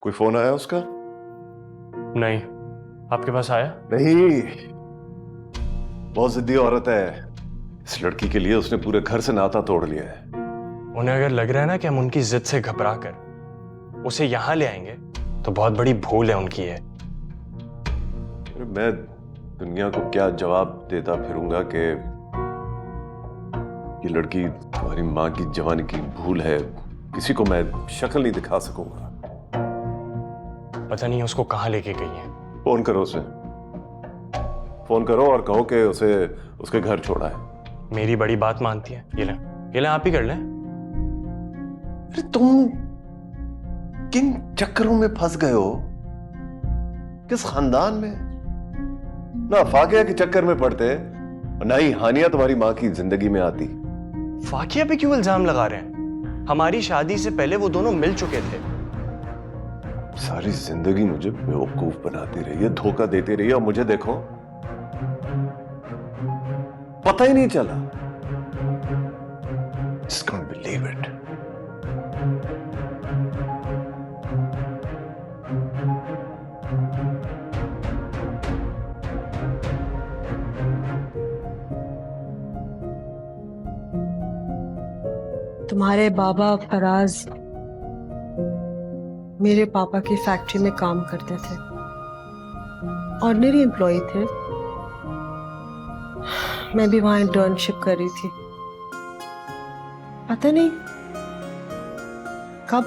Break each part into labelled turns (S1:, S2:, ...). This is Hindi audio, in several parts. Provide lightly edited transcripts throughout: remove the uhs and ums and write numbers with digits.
S1: कोई फोन आया उसका?
S2: नहीं। आपके पास आया?
S1: नहीं, बहुत जिद्दी औरत है। इस लड़की के लिए उसने पूरे घर से नाता तोड़ लिया है।
S2: उन्हें अगर लग रहा है ना कि हम उनकी जिद से घबरा कर उसे यहां ले आएंगे तो बहुत बड़ी भूल है उनकी है।
S1: मैं दुनिया को क्या जवाब देता फिरूंगा कि ये लड़की तुम्हारी माँ की जवानी की भूल है। किसी को मैं शक्ल नहीं दिखा सकूंगा।
S2: पता नहीं उसको कहां लेके गई है।
S1: फोन करो उसे, फोन करो और कहो कि उसे उसके घर छोड़ा है।
S2: मेरी बड़ी बात मानती है। ये ले आप ही कर ले।
S1: अरे तुम किन चक्करों में फंस गए हो? किस खानदान में? ना फाकिया के चक्कर में पड़ते और ना ही हानिया तुम्हारी माँ की जिंदगी में आती।
S2: फाकिया पे क्यों इल्जाम लगा रहे हैं? हमारी शादी से पहले वो दोनों मिल चुके थे।
S1: सारी जिंदगी मुझे बेवकूफ बनाती रही है, धोखा देती रही है और मुझे देखो पता ही नहीं चला। Just can't believe it.
S3: तुम्हारे बाबा फराज मेरे पापा की फैक्ट्री में काम करते थे। ऑर्डिनरी एम्प्लॉय थे। मैं भी वहां इंटर्नशिप कर रही थी। पता नहीं कब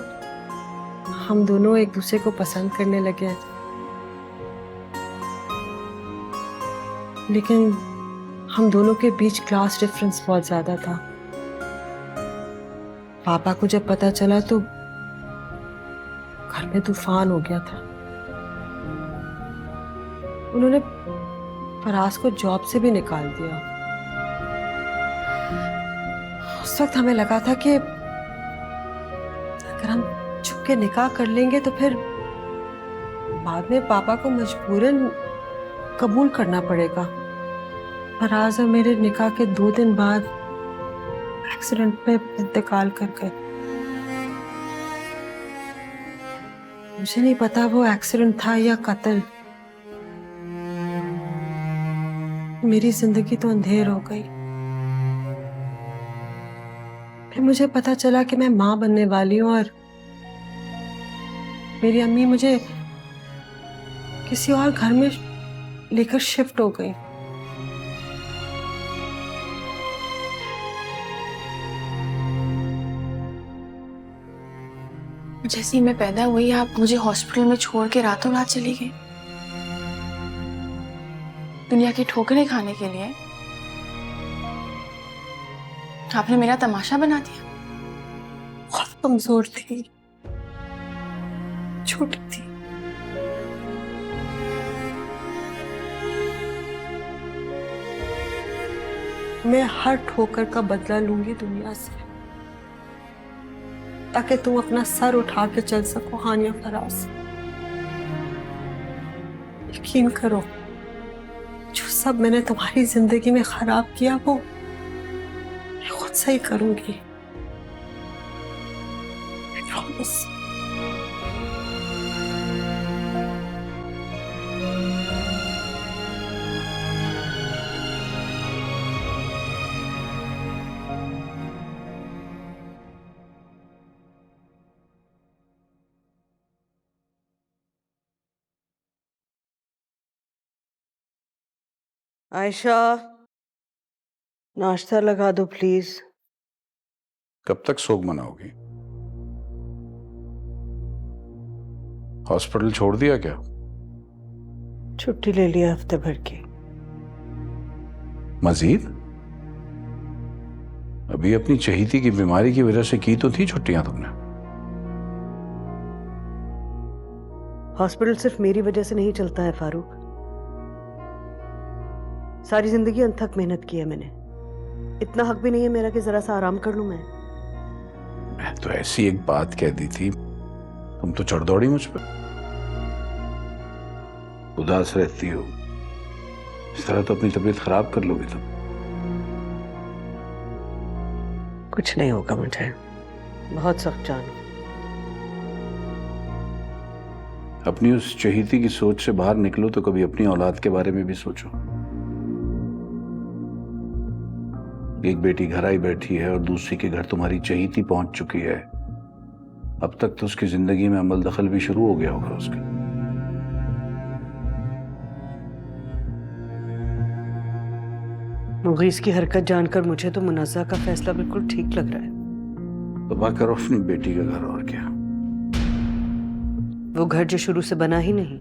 S3: हम दोनों एक दूसरे को पसंद करने लगे, लेकिन हम दोनों के बीच क्लास डिफरेंस बहुत ज्यादा था। पापा को जब पता चला तो घर में तूफान हो गया था। उन्होंने फराज को जॉब से भी निकाल दिया। उस वक्त हमें लगा था कि अगर हम छुप के निकाह कर लेंगे तो फिर बाद में पापा को मजबूरन कबूल करना पड़ेगा। फराज और मेरे निकाह के 2 दिन बाद एक्सीडेंट में इंतकाल कर गए। मुझे नहीं पता वो एक्सीडेंट था या कत्ल। मेरी जिंदगी तो अंधेर हो गई। फिर मुझे पता चला कि मैं मां बनने वाली हूं और मेरी अम्मी मुझे किसी और घर में लेकर शिफ्ट हो गई।
S4: जैसे ही मैं पैदा हुई आप मुझे हॉस्पिटल में छोड़ के रातों रात चली गई, दुनिया की ठोकरें खाने के लिए। आपने मेरा तमाशा बना दिया।
S3: बहुत कमजोर थी, छोटी थी। मैं हर ठोकर का बदला लूंगी दुनिया से, ताकि तुम अपना सर उठा के चल सको हानिया फराज। यकीन करो, जो सब मैंने तुम्हारी जिंदगी में खराब किया वो मैं खुद सही करूंगी। I promise। आयशा, नाश्ता लगा दो प्लीज।
S5: कब तक सोग मनाओगी? हॉस्पिटल छोड़ दिया क्या?
S3: छुट्टी ले लिया हफ्ते भर की।
S5: मजीद? अभी अपनी चहेती की बीमारी की वजह से की तो थी छुट्टियां तुमने।
S3: हॉस्पिटल सिर्फ मेरी वजह से नहीं चलता है फारूक। सारी जिंदगी अनथक मेहनत की है मैंने। इतना हक भी नहीं है मेरा कि जरा सा आराम कर लूं मैं।
S5: मैं तो ऐसी एक बात कह दी थी, तुम तो चढ़ दौड़ी मुझ पर। उदास रहती हो, इस तरह तो अपनी तबीयत खराब कर लोगे तुम।
S3: कुछ नहीं होगा मुझे, बहुत सख्त जान।
S5: अपनी उस चहेती की सोच से बाहर निकलो तो कभी अपनी औलाद के बारे में भी सोचो। एक बेटी घर आई बैठी है और दूसरी के घर तुम्हारी चहेती पहुंच चुकी है। अब तक तो उसकी जिंदगी में अमल दखल भी शुरू हो गया होगा उसका।
S3: मुगीस की हरकत जानकर मुझे तो मुनज़्ज़ा का फैसला बिल्कुल ठीक लग रहा है।
S5: तबाह करो अपनी बेटी का घर, और क्या।
S3: वो घर जो शुरू से बना ही नहीं,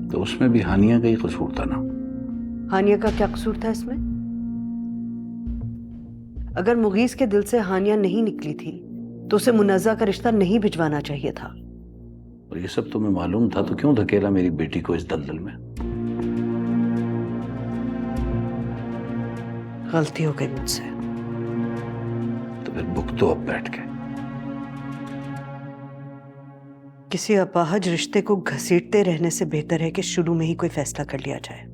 S5: तो उसमें भी हानिया का ही कसूर था ना।
S3: हानिया का क्या कसूर था इसमें? अगर मुगीस के दिल से हानिया नहीं निकली थी तो उसे मुनज़्ज़ा का रिश्ता नहीं भिजवाना चाहिए था।
S5: और ये सब तुम्हें मालूम था तो क्यों धकेला मेरी बेटी को इस दलदल में?
S3: गलती हो गई मुझसे।
S5: तो फिर भुगतो अब बैठ के।
S3: किसी अपाहज रिश्ते को घसीटते रहने से बेहतर है कि शुरू में ही कोई फैसला कर लिया जाए,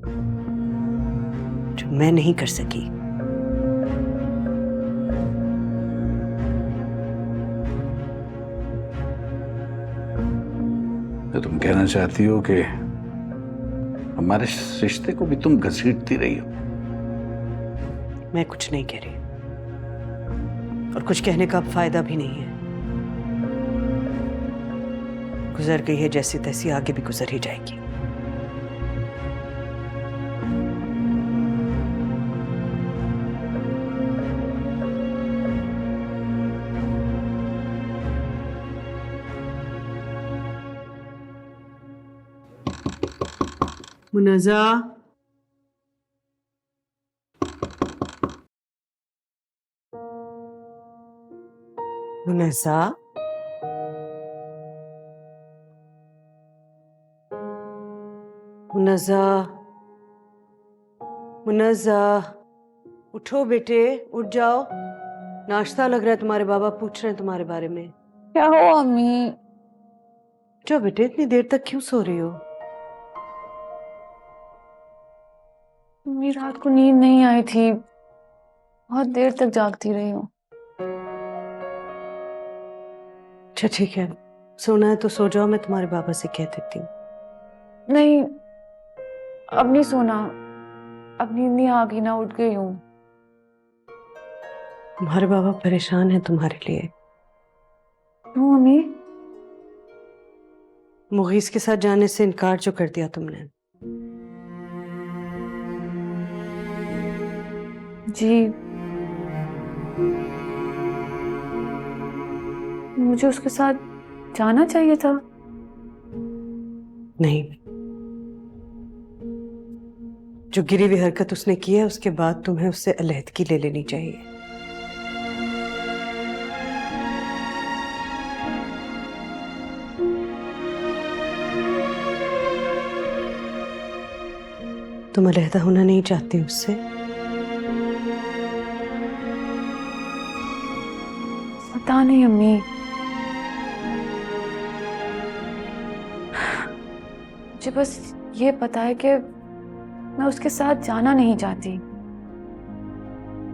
S3: जो मैं नहीं कर सकी।
S5: तो तुम कहना चाहती हो कि हमारे रिश्ते को भी तुम घसीटती रही हो?
S3: मैं कुछ नहीं कह रही, और कुछ कहने का अब फायदा भी नहीं है। गुजर गई है जैसी तैसी, आगे भी गुजर ही जाएगी। मुनज़्ज़ा, मुनज़्ज़ा, मुनज़्ज़ा, मुनज़्ज़ा, उठो बेटे, उठ जाओ। नाश्ता लग रहा है, तुम्हारे बाबा पूछ रहे हैं तुम्हारे बारे में।
S4: क्या हुआ अम्मी?
S3: जो बेटे, इतनी देर तक क्यों सो रही हो?
S4: अम्मी रात को नींद नहीं आई थी, बहुत देर तक जागती रही हूँ।
S3: अच्छा ठीक है, सोना है तो सो जाओ, मैं तुम्हारे बाबा से कह देती हूँ।
S4: नहीं, अब नहीं सोना, अब नींद नहीं आ गई ना, उठ गई हूँ।
S3: तुम्हारे बाबा परेशान हैं तुम्हारे लिए।
S4: क्यों अम्मी?
S3: मुगीस के साथ जाने से इनकार जो कर दिया तुमने।
S4: जी, मुझे उसके साथ जाना चाहिए था।
S3: नहीं, जो गिरी हुई हरकत उसने की है उसके बाद तुम्हें उससे अलहदगी ले लेनी चाहिए। तुम अलहदा होना नहीं चाहती उससे?
S4: पता नहीं अम्मी, मुझे बस ये पता है कि मैं उसके साथ जाना नहीं चाहती।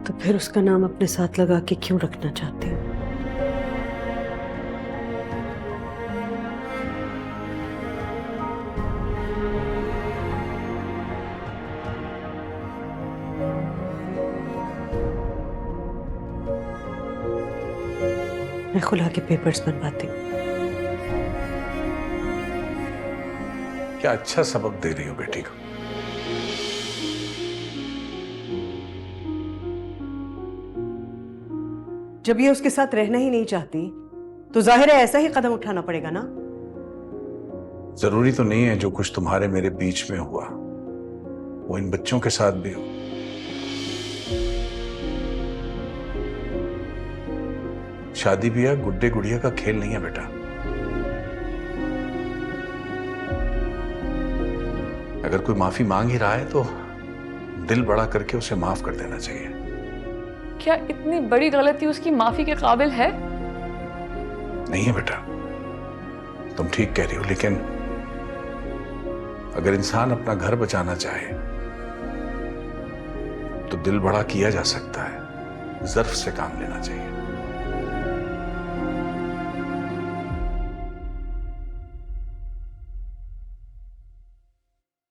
S3: तो फिर उसका नाम अपने साथ लगा के क्यों रखना चाहती हो? मैं खुला के पेपर्स बनवाती हूँ।
S5: क्या अच्छा सबक दे रही हो बेटी को।
S3: जब ये उसके साथ रहना ही नहीं चाहती तो जाहिर है ऐसा ही कदम उठाना पड़ेगा ना।
S5: जरूरी तो नहीं है जो कुछ तुम्हारे मेरे बीच में हुआ वो इन बच्चों के साथ भी हो। शादी ब्याह गुड्डे गुड़िया का खेल नहीं है बेटा। अगर कोई माफी मांग ही रहा है तो दिल बड़ा करके उसे माफ कर देना चाहिए।
S4: क्या इतनी बड़ी गलती उसकी माफी के काबिल है?
S5: नहीं है बेटा, तुम ठीक कह रही हो, लेकिन अगर इंसान अपना घर बचाना चाहे तो दिल बड़ा किया जा सकता है, ज़र्फ से काम लेना चाहिए।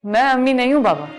S4: मैं अम्मी नहीं हूँ बाबा।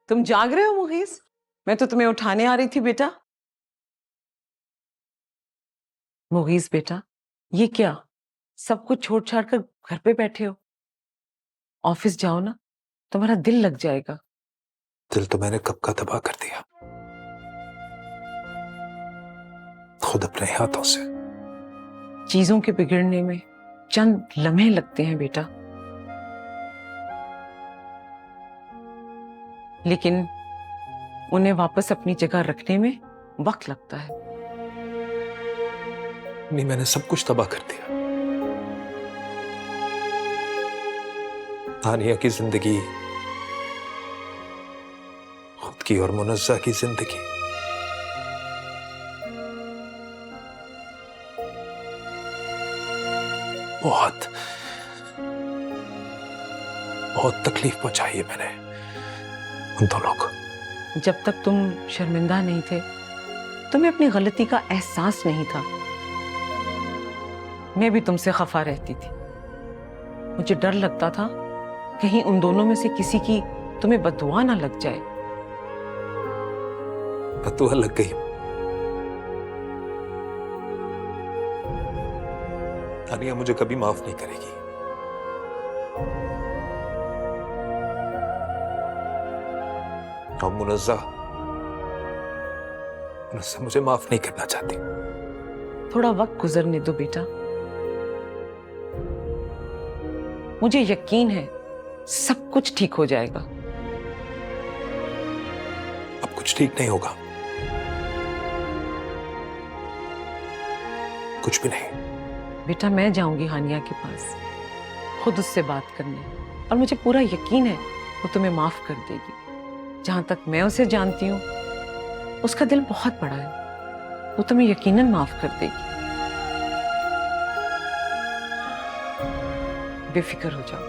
S6: तुम जाग रहे हो मुगीस? मैं तो तुम्हें उठाने आ रही थी बेटा। मुगीस बेटा, ये क्या सब कुछ छोड़ छाड़ कर घर पे बैठे हो? ऑफिस जाओ ना, तुम्हारा दिल लग जाएगा।
S7: दिल तो मैंने कब का तबाह कर दिया, खुद अपने हाथों से।
S6: चीजों के बिगड़ने में चंद लम्हे लगते हैं बेटा, लेकिन उन्हें वापस अपनी जगह रखने में वक्त लगता है।
S7: नहीं, मैंने सब कुछ तबाह कर दिया। तानिया की जिंदगी, खुद की और मुनज़्ज़ा की जिंदगी, बहुत बहुत तकलीफ पहुंचाई है मैंने उन दोनों को।
S6: जब तक तुम शर्मिंदा नहीं थे, तुम्हें अपनी गलती का एहसास नहीं था, मैं भी तुमसे खफा रहती थी। मुझे डर लगता था कहीं उन दोनों में से किसी की तुम्हें बददुआ ना लग जाए।
S7: बददुआ लग गई। तानिया मुझे कभी माफ नहीं करेगी। और मुनज़्ज़ा मुझे माफ नहीं करना चाहती।
S6: थोड़ा वक्त गुजरने दो बेटा, मुझे यकीन है सब कुछ ठीक हो जाएगा।
S7: अब कुछ ठीक नहीं होगा, कुछ भी नहीं।
S6: बेटा मैं जाऊंगी हानिया के पास खुद उससे बात करने, और मुझे पूरा यकीन है वो तुम्हें माफ कर देगी। जहां तक मैं उसे जानती हूँ, उसका दिल बहुत बड़ा है, वो तुम्हें यकीनन माफ कर देगी। बेफिक्र हो जाओ,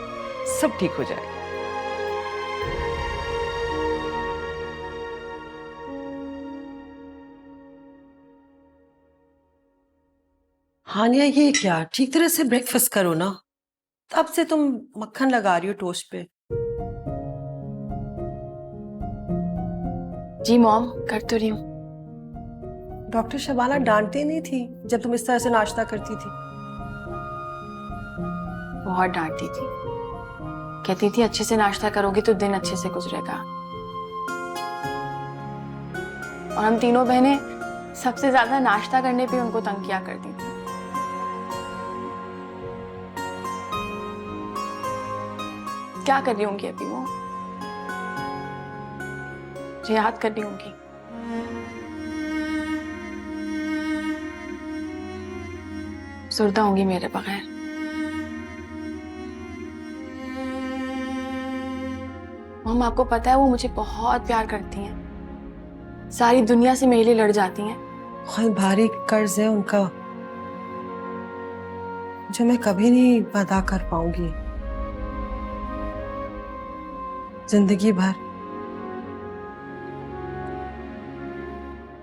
S6: सब ठीक हो जाएगा।
S3: हानिया, ये क्या, ठीक तरह से ब्रेकफास्ट करो ना। तब से तुम मक्खन लगा रही हो टोस्ट पे।
S4: जी मॉम, कर तो रही हूँ।
S3: डॉक्टर शबाना डांटती नहीं थी जब तुम इस तरह से नाश्ता करती थी?
S4: बहुत डांटती थी, कहती थी अच्छे से नाश्ता करोगी तो दिन अच्छे से गुजरेगा। और हम तीनों बहनें सबसे ज्यादा नाश्ता करने पे उनको तंग किया करती थी। क्या कर रही होंगी अभी वो? मुझे याद कर रही होंगी। सुरदा होंगी मेरे बगैर। मम, आपको पता है वो मुझे बहुत प्यार करती हैं, सारी दुनिया से मेरे लिए लड़ जाती हैं।
S3: बहुत भारी कर्ज है उनका जो मैं कभी नहीं अदा कर पाऊंगी जिंदगी भर।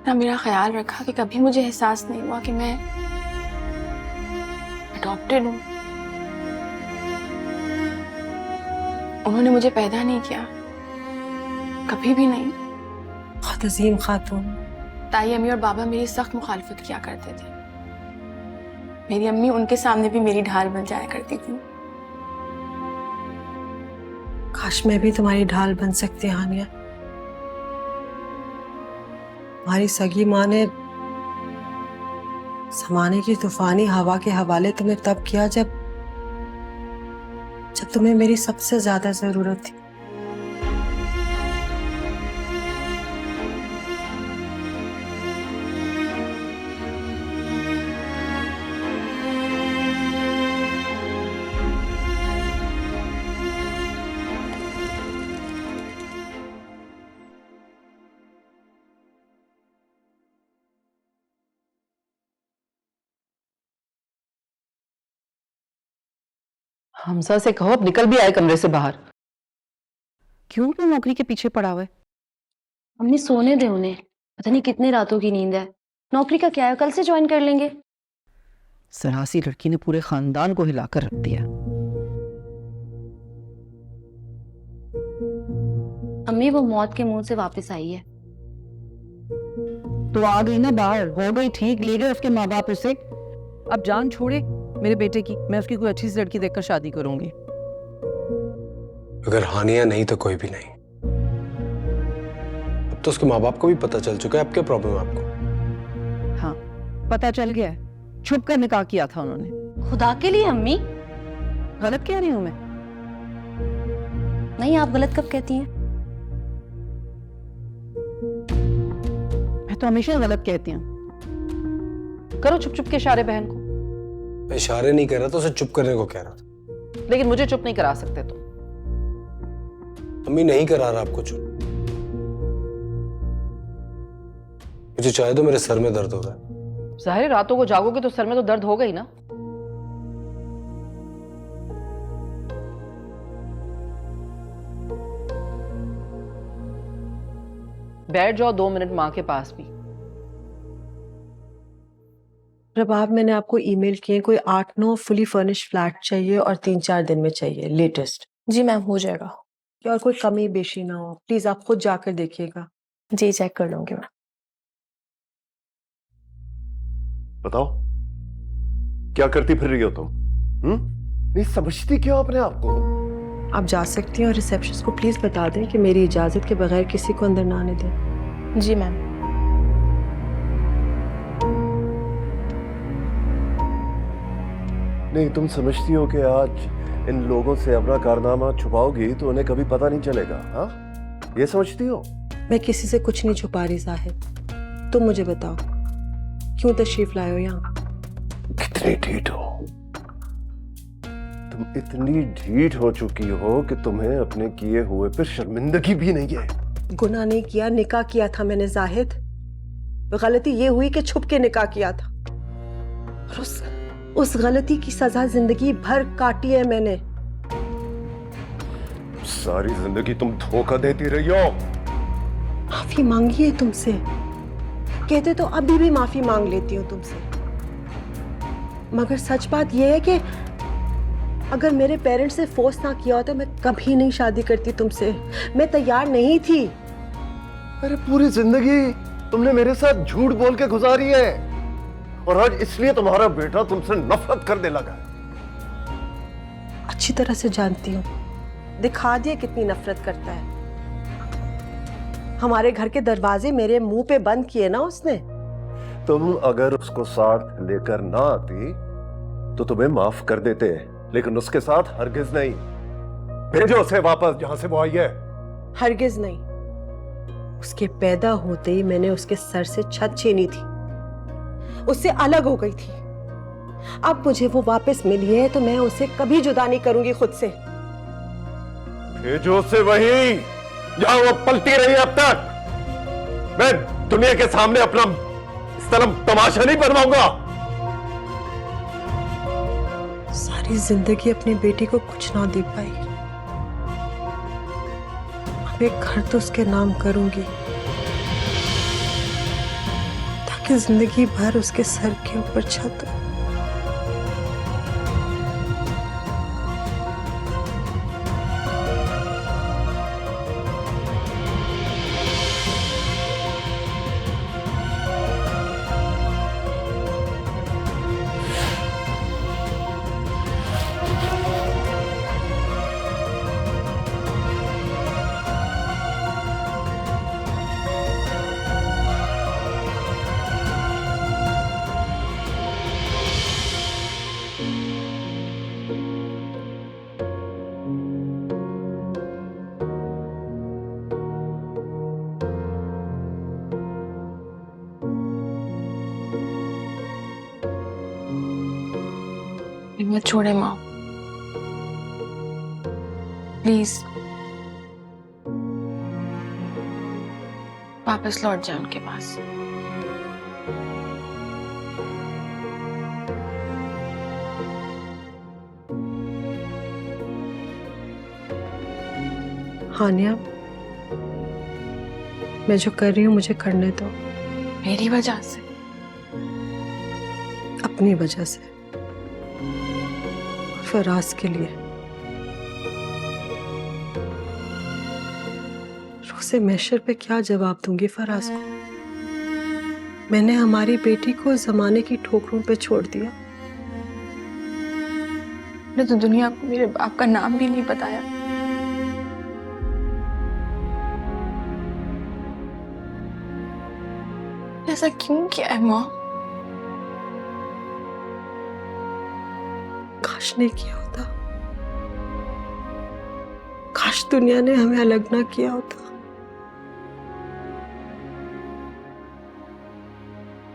S4: ना मेरा ख्याल रखा कि कभी मुझे एहसास नहीं हुआ कि मैं अडॉप्टेड हूं। उन्होंने मुझे पैदा नहीं किया, कभी भी नहीं।
S3: बहुत अजीम खातून।
S4: ताई, अम्मी और बाबा मेरी सख्त मुखालफत किया करते थे। मेरी अम्मी उनके सामने भी मेरी ढाल बन जाया करती थी।
S3: काश मैं भी तुम्हारी ढाल बन सकती हानिया। हमारी सगी माँ ने जमाने की तूफानी हवा के हवाले तुम्हें तब किया जब तुम्हें मेरी सबसे ज्यादा जरूरत थी।
S8: हमसा से कहो अब निकल भी आए कमरे से बाहर। क्यों तो नौकरी के पीछे पड़ा हुआ है?
S9: अम्मी सोने दे उन्हें, पता नहीं कितने रातों की नींद है। नौकरी का क्या है, कल से ज्वाइन कर लेंगे।
S8: सरासी लड़की ने पूरे खानदान को हिलाकर रख दिया।
S9: अम्मी वो मौत के मुंह से वापस आई है।
S8: तो आ गई ना बाहर, हो गई ठीक, ले गए उसके माँ बाप उसे। अब जान छोड़े मेरे बेटे की, मैं उसकी कोई अच्छी सी लड़की देखकर शादी करूंगी।
S7: अगर हानिया नहीं तो कोई भी नहीं। अब तो उसके माँ बाप को भी पता चल चुका है। अब क्या प्रॉब्लम है आपको?
S8: हाँ पता चल गया है, छुप कर निकाह किया था उन्होंने।
S9: खुदा के लिए अम्मी,
S8: गलत कह रही हूँ मैं?
S9: नहीं आप गलत कब कहती हैं?
S8: मैं तो हमेशा गलत कहती हूँ। करो चुप चुप के इशारे बहन को।
S7: मैं इशारे नहीं कर रहा था, उसे चुप करने को कह रहा था।
S8: लेकिन मुझे चुप नहीं करा सकते तुम।
S7: अम्मी नहीं करा रहा आपको चुप। मुझे चाहे तो मेरे सर में दर्द हो रहा है।
S8: जाहिर रातों को जागोगे तो सर में तो दर्द होगा ही ना। बैठ जाओ 2 मिनट माँ के पास भी।
S3: प्रभाव, मैंने आपको ईमेल किए, कोई 8-9 फुली फर्निश्ड फ्लैट चाहिए और 3-4 दिन में चाहिए लेटेस्ट।
S4: जी मैम, हो जाएगा।
S3: और कोई कमी बेशी ना हो, प्लीज आप खुद जाकर देखिएगा।
S4: जी चेक कर लूंगी मैं।
S1: बताओ क्या करती फिर रही हो तुम? नहीं समझती क्यों अपने आप को?
S3: आप जा सकती हैं और रिसेप्शनिस्ट को प्लीज बता दें कि मेरी इजाजत के बगैर किसी को अंदर ना आने दें।
S4: जी मैम।
S1: नहीं, तुम समझती हो कि आज इन लोगों से अपना कारनामा छुपाओगी तो उन्हें कभी पता नहीं चलेगा? हाँ, ये समझती हो?
S3: मैं किसी से कुछ नहीं छुपा रही साहिब, तुम मुझे बताओ क्यों तशरीफ लाए हो यहाँ?
S1: कितनी ढीठ हो तुम, इतनी ढीठ हो चुकी हो कि तुम्हें अपने किए हुए पर शर्मिंदगी भी नहीं है।
S3: गुनाह नहीं किया, निकाह किया था मैंने जाहिद। गलती ये हुई कि छुप के निकाह किया था और उस गलती की सजा जिंदगी भर काटी है मैंने।
S1: सारी जिंदगी तुम धोखा देती रही हो।
S3: माफी मांगी है तुमसे, कहते तो अभी भी माफी मांग लेती हूँ तुमसे, मगर सच बात यह है कि अगर मेरे पेरेंट्स ने फोर्स ना किया होता मैं कभी नहीं शादी करती तुमसे। मैं तैयार नहीं थी।
S1: अरे पूरी जिंदगी तुमने मेरे साथ झूठ बोल के गुजारी है और आज इसलिए तुम्हारा बेटा तुमसे नफरत करने लगा है।
S3: अच्छी तरह से जानती हूँ, दिखा दिया कितनी नफरत करता है। हमारे घर के दरवाजे मेरे मुंह पे बंद किए ना उसने।
S1: तुम अगर उसको साथ लेकर ना आती तो तुम्हें माफ कर देते, लेकिन उसके साथ हरगिज नहीं। भेजो उसे वापस जहां से वो आई है।
S3: हरगिज नहीं। उसके पैदा होते ही मैंने उसके सर से छत छीनी थी, उससे अलग हो गई थी। अब मुझे वो वापस मिली है तो मैं उसे कभी जुदा नहीं करूंगी खुद से।
S1: भेजो उसे वहीं जहां वो पलती रही अब तक। मैं दुनिया के सामने अपना इस तरह तमाशा नहीं बनवाऊंगा।
S3: सारी जिंदगी अपनी बेटी को कुछ ना दे पाई, अब एक घर तो उसके नाम करूंगी ताकि जिंदगी भर उसके सर के ऊपर छत हो।
S4: मत छोड़े माँ, प्लीज वापस लौट जाए उनके पास।
S3: हानिया, मैं जो कर रही हूँ मुझे करने दो।
S4: मेरी वजह से?
S3: अपनी वजह से, फराज के लिए। रोज़े महशर पे क्या जवाब दूंगी फराज को? मैंने हमारी बेटी को जमाने की ठोकरों पे छोड़ दिया।
S4: मैंने तो दुनिया को मेरे बाप का नाम भी नहीं बताया। ऐसा क्यों किया है माँ?
S3: काश नहीं किया होता, काश दुनिया ने हमें अलग ना किया होता।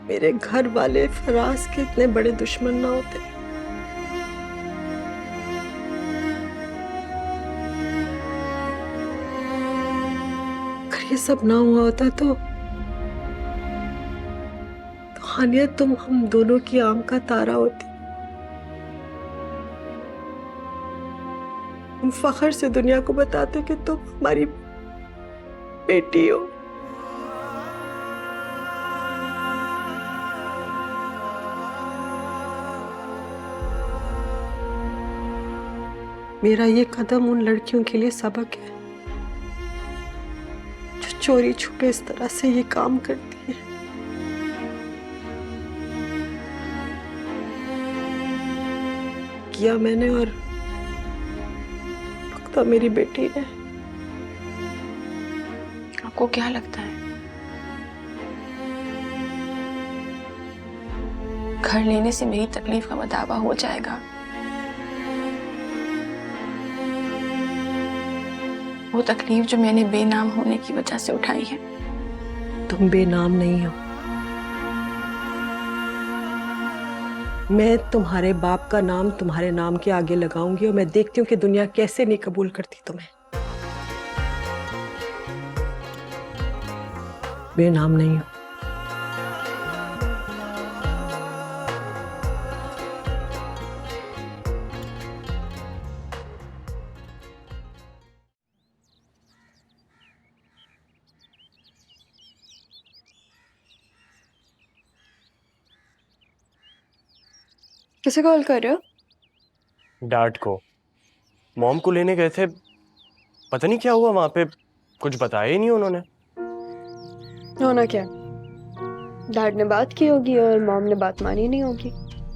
S3: मेरे घर वाले फराज के इतने बड़े दुश्मन ना होते। अगर ये सब ना हुआ होता तो हानिया तुम हम दोनों की आंख का तारा होती। हम फख्र से दुनिया को बताते कि तुम हमारी बेटी हो। मेरा ये कदम उन लड़कियों के लिए सबक है जो चोरी छुपे इस तरह से ये काम करती है। किया मैंने और भुगता मेरी बेटी ने।
S4: आपको क्या लगता है घर लेने से मेरी तकलीफ का मदावा हो जाएगा? वो तकलीफ जो मैंने बेनाम होने की वजह से उठाई है।
S3: तुम बेनाम नहीं हो। मैं तुम्हारे बाप का नाम तुम्हारे नाम के आगे लगाऊंगी और मैं देखती हूँ कि दुनिया कैसे नहीं कबूल करती तुम्हें। बेनाम नहीं हो।
S4: किसे कॉल कर रहे हो?
S2: डैड को। मॉम को लेने गए थे, पता नहीं क्या हुआ वहां पे, कुछ बताया ही नहीं उन्होंने।
S10: होना क्या, डैड ने बात की होगी और मॉम ने बात मानी नहीं होगी।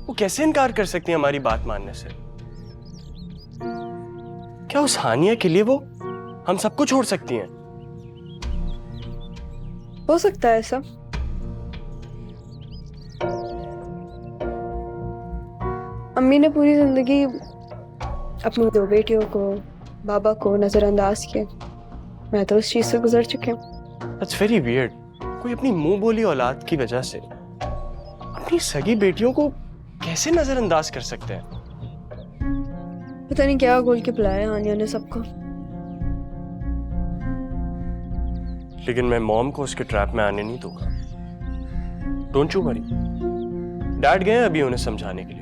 S2: वो कैसे इनकार कर सकती है हमारी बात मानने से? क्या उस हानिया के लिए वो हम सबको छोड़ सकती हैं?
S10: हो सकता है ऐसा। अम्मी ने पूरी जिंदगी अपनी दो बेटियों को, बाबा को नजरअंदाज किया। मैं तो उस चीज से गुजर चुकी हूँ।
S2: That's very weird. कोई अपनी मुंह बोली औलाद की वजह से अपनी सगी बेटियों को कैसे नजरअंदाज कर सकते हैं?
S10: पता नहीं क्या गोल के बुलाया हानिया ने सबको।
S2: लेकिन मैं मॉम को उसके ट्रैप में आने नहीं दूंगा। Don't you worry. डैड गए अभी उन्हें समझाने के लिए।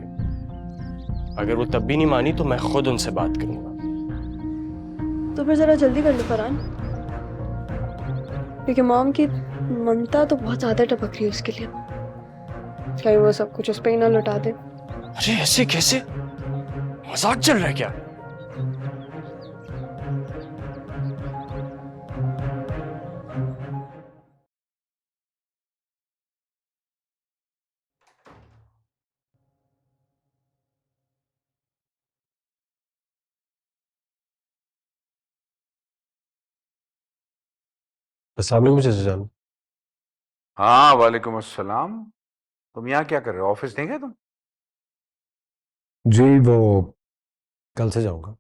S2: अगर वो तब भी नहीं मानी तो मैं खुद उनसे बात करूंगा।
S10: तो फिर जरा जल्दी कर लो फरहान, क्योंकि मॉम की ममता तो बहुत ज्यादा टपक रही है उसके लिए। कहीं वो सब कुछ उस पे ही ना लुटा दे।
S2: अरे ऐसे कैसे? मजाक चल रहा है क्या?
S7: अस्सलाम वालेकुम चाचा जान।
S5: हाँ वालेकुम अस्सलाम। तुम यहाँ क्या कर रहे हो? ऑफिस नहीं गए तुम?
S7: जी वो कल से जाऊंगा।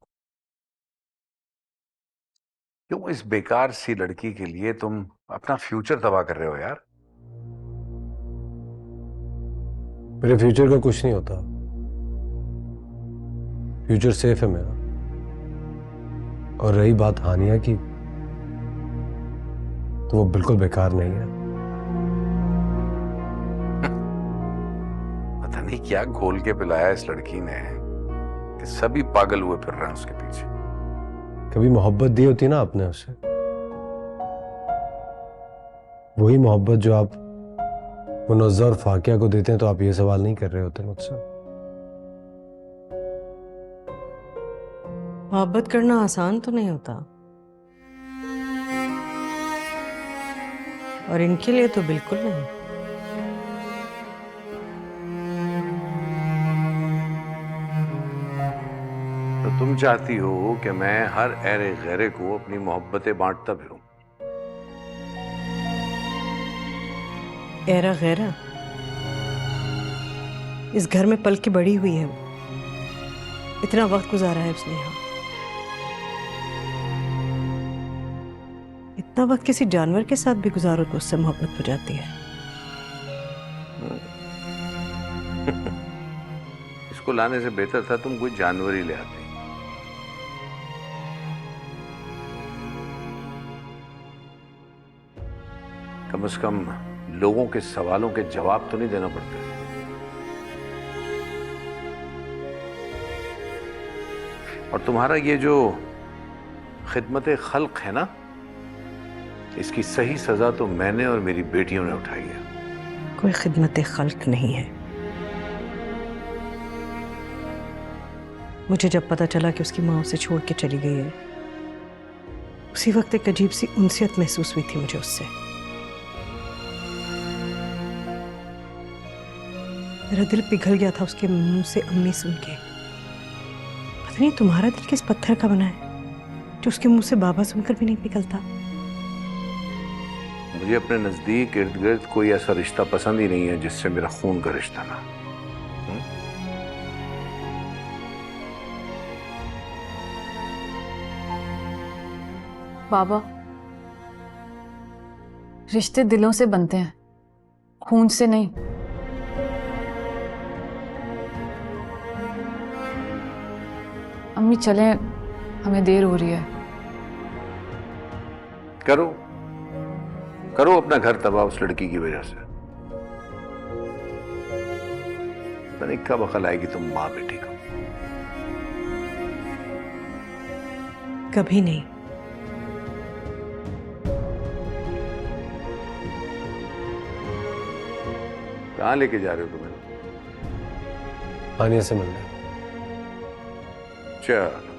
S5: क्यों इस बेकार सी लड़की के लिए तुम अपना फ्यूचर तबाह कर रहे हो यार?
S7: मेरे फ्यूचर का कुछ नहीं होता, फ्यूचर सेफ है मेरा। और रही बात हानिया की, तो वो बिल्कुल बेकार नहीं है।
S5: पता नहीं क्या घोल के पिलाया इस लड़की ने कि सभी पागल हुए फिर रहे हैं उसके पीछे।
S11: कभी मोहब्बत दी होती ना आपने उसे, वही मोहब्बत जो आप मुनव्वर और फाकिया को देते हैं, तो आप ये सवाल नहीं कर रहे होते मुझसे।
S3: मोहब्बत करना आसान तो नहीं होता, और इनके लिए तो बिल्कुल नहीं।
S5: तो तुम चाहती हो कि मैं हर ऐरे गैरे को अपनी मोहब्बतें बांटता फिरूं?
S3: एरा गैरा, इस घर में पल के बड़ी हुई है वो, इतना वक्त गुजारा है उसने यहाँ। इतना वक्त किसी जानवर के साथ भी गुजारो तो उससे मोहब्बत हो जाती है।
S5: इसको लाने से बेहतर था तुम कोई जानवर ही ले आती। कम से कम लोगों के सवालों के जवाब तो नहीं देना पड़ता। और तुम्हारा ये जो खिदमत खल्क है ना, इसकी सही सजा तो मैंने और मेरी बेटियों ने उठाई है।
S3: कोई खिदमत खल्क नहीं है। मुझे जब पता चला कि उसकी माँ उसे छोड़ के चली गई है, उसी वक्त एक अजीब सी उनसियत महसूस हुई थी मुझे उससे। मेरा दिल पिघल गया था उसके मुंह से अम्मी सुन के। पता नहीं तुम्हारा दिल किस पत्थर का बना है जो उसके मुंह से बाबा सुनकर भी नहीं पिघलता।
S5: मुझे अपने नजदीक इर्द गिर्द कोई ऐसा रिश्ता पसंद ही नहीं है जिससे मेरा खून का रिश्ता ना।
S4: बाबा, रिश्ते दिलों से बनते हैं, खून से नहीं। अम्मी चलें, हमें देर हो रही है।
S5: करो करो अपना घर तबाह उस लड़की की वजह से। पता नहीं कब अकल आएगी तुम माँ बेटी को।
S3: कभी नहीं।
S5: कहाँ लेके जा रहे हो तुम्हें?
S11: हानिया से मिलने।
S5: चलो।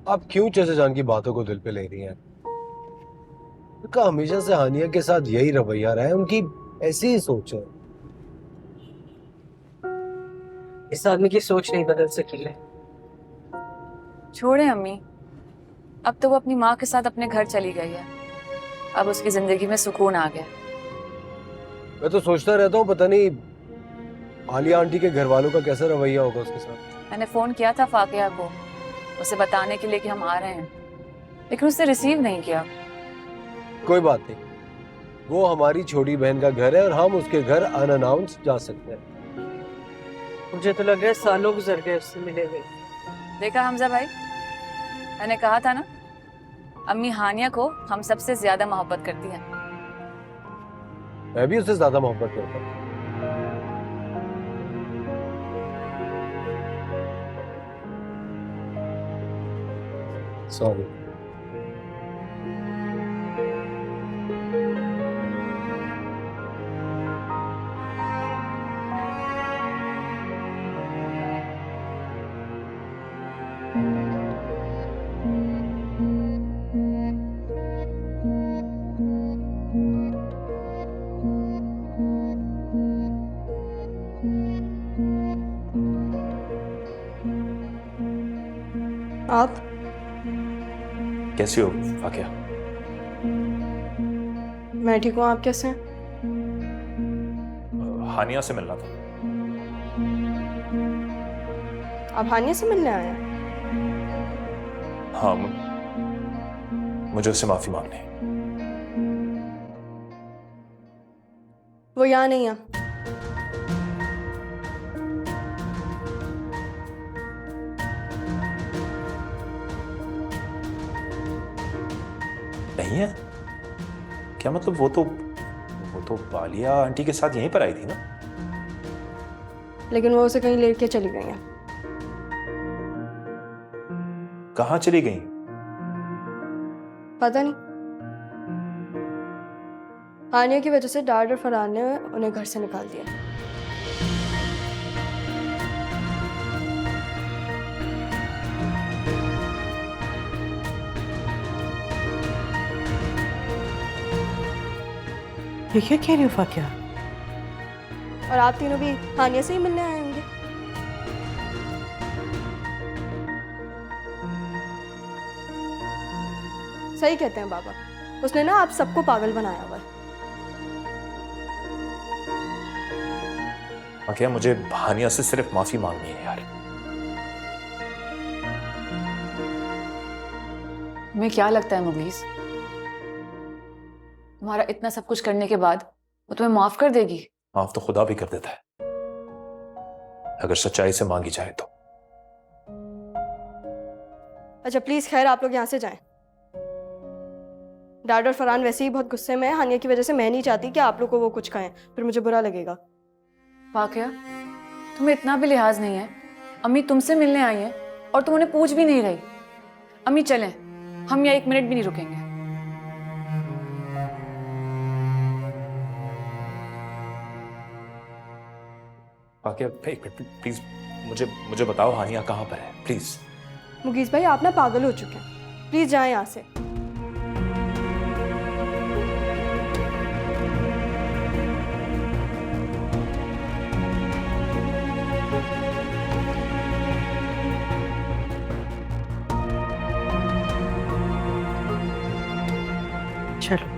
S11: आप क्यों चचा जान की बातों को दिल पे ले रही हैं? उनका हमेशा से हानिया के साथ यही रवैया रहा है, उनकी ऐसी ही सोच है।
S3: इस आदमी की सोच नहीं बदल सकी है।
S4: छोड़े अम्मी, अब तो वो अपनी माँ के साथ अपने घर चली गई है। अब उसकी जिंदगी में सुकून आ गया।
S11: मैं तो सोचता रहता हूँ पता नहीं आलिया आंटी के घर वालों का कैसा रवैया होगा उसके साथ।
S4: मैंने फोन किया था फाकिया को, उसे बताने के लिए कि हम आ रहे हैं, लेकिन उसने रिसीव नहीं किया।
S11: कोई बात नहीं, वो हमारी छोटी बहन का घर है और हम उसके घर अनअनाउंस जा सकते हैं।
S3: मुझे तो लग रहा है सालों गुजर गए उससे मिले हुए।
S4: देखा हमजा भाई, मैंने कहा था ना, अम्मी हानिया को हम सबसे ज्यादा मोहब्बत करती है।
S11: मैं भी उससे ज्यादा मोहब्बत करता हूँ। सॉरी।
S7: कैसी हो फाकिया?
S10: मैं ठीक हूँ, आप कैसे हैं?
S7: हानिया से मिलना था।
S10: आप हानिया से मिलने आए हैं?
S7: हाँ, मुझे उससे माफी मांगनी है।
S10: वो यहाँ नहीं है।
S7: नहीं है? क्या मतलब? वो तो बालिया आंटी के साथ यहीं पर आई थी ना?
S10: लेकिन वो उसे कहीं लेके चली गई है।
S7: कहाँ चली गई?
S10: पता नहीं। हानिया की वजह से डैड और फरहान ने उन्हें घर से निकाल दिया।
S3: ये क्या कह रही हो फाकिया?
S10: और आप तीनों भी हानिया से ही मिलने आए होंगे। सही कहते हैं बाबा, उसने ना आप सबको पागल बनाया हुआ है।
S7: क्या मुझे हानिया से सिर्फ माफी मांगनी है यार।
S12: तुम्हें क्या लगता है मुगीस, तुम्हारा इतना सब कुछ करने के बाद वो तुम्हें माफ कर देगी?
S7: माफ तो खुदा भी कर देता है, अगर सच्चाई से मांगी जाए तो।
S10: अच्छा प्लीज, खैर आप लोग यहाँ से जाएं। डैड और फरहान वैसे ही बहुत गुस्से में है हानिया की वजह से। मैं नहीं चाहती कि आप लोग को वो कुछ कहें, फिर मुझे बुरा लगेगा।
S12: वाकया तुम्हें इतना भी लिहाज नहीं है? अम्मी तुमसे मिलने आई हैं और तुम उन्हें पूछ भी नहीं रही। अम्मी चलें, हम यहाँ 1 मिनट भी नहीं रुकेंगे।
S7: वाकया एक मिनट प्लीज, मुझे बताओ हानिया कहाँ पर है प्लीज।
S10: मुगीस भाई, आप ना पागल हो चुके हैं, प्लीज जाएं यहाँ से।
S3: चलो।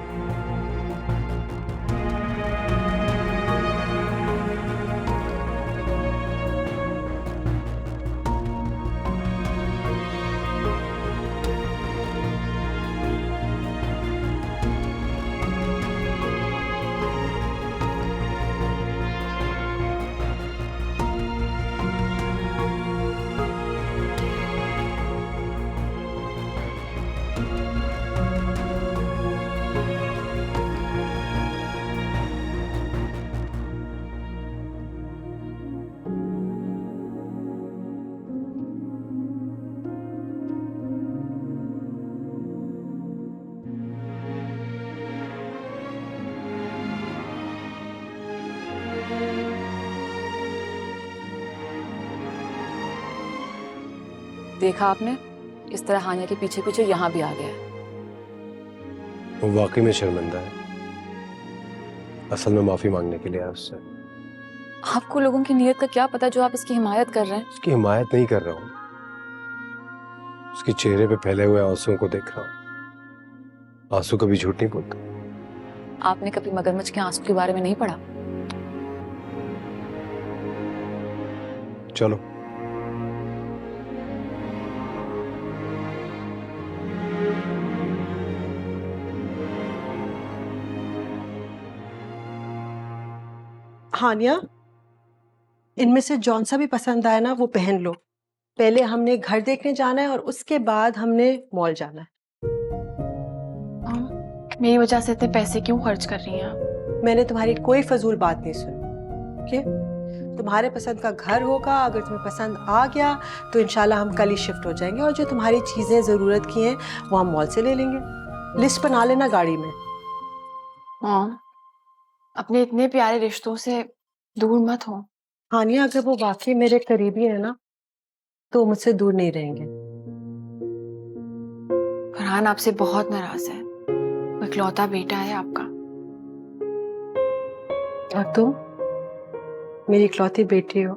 S12: देखा आपने, इस तरह हानिया के पीछे पीछे यहाँ भी आ गया है।
S11: वो वाकई में शर्मिंदा है, असल में माफी मांगने के लिए आया उससे।
S12: आपको लोगों की नीयत का क्या पता जो आप इसकी हिमायत कर रहे हैं?
S11: उसकी हिमायत नहीं कर रहा हूँ, उसके चेहरे पे फैले हुए आंसुओं को देख रहा हूँ। आंसू कभी झूठ नहीं बोलता।
S12: आपने कभी मगरमच्छ के आंसू के बारे में नहीं पढ़ा?
S11: चलो।
S3: हानिया, इनमें से जौन सा भी पसंद आया ना वो पहन लो। पहले हमने घर देखने जाना है और उसके बाद हमने मॉल जाना है।
S4: मेरी वजह से इतने पैसे क्यों खर्च कर रही हैं आप?
S3: मैंने तुम्हारी कोई फजूल बात नहीं सुनी। ओके? तुम्हारे पसंद का घर होगा, अगर तुम्हें पसंद आ गया तो इंशाल्लाह हम कल ही शिफ्ट हो जाएंगे, और जो तुम्हारी चीजें जरूरत की हैं वो हम मॉल से ले लेंगे। लिस्ट बना लेना गाड़ी में।
S4: मॉम, अपने इतने प्यारे रिश्तों से दूर मत हो।
S3: हानिया, अगर वो वाकई मेरे करीबी है ना तो मुझसे दूर नहीं रहेंगे।
S4: फरहान आपसे बहुत नाराज है, वो इकलौता बेटा है आपका।
S3: और तुम मेरी इकलौती बेटी हो,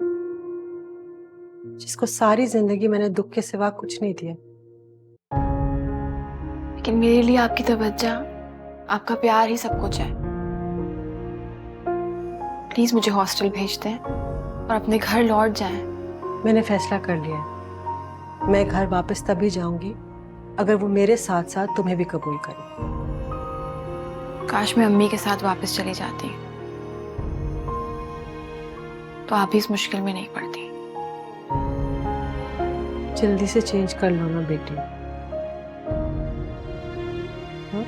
S3: जिसको सारी जिंदगी मैंने दुख के सिवा कुछ नहीं दिया।
S4: लेकिन मेरे लिए आपकी तवज्जो, आपका प्यार ही सब कुछ है। प्लीज मुझे हॉस्टल भेज दें और अपने घर लौट जाएं।
S3: मैंने फैसला कर लिया है, मैं घर वापस तभी जाऊंगी अगर वो मेरे साथ साथ तुम्हें भी कबूल करे।
S4: काश मैं अम्मी के साथ वापस चली जाती, तो आप भी इस मुश्किल में नहीं पड़ती।
S3: जल्दी से चेंज कर लो ना बेटी। हाँ?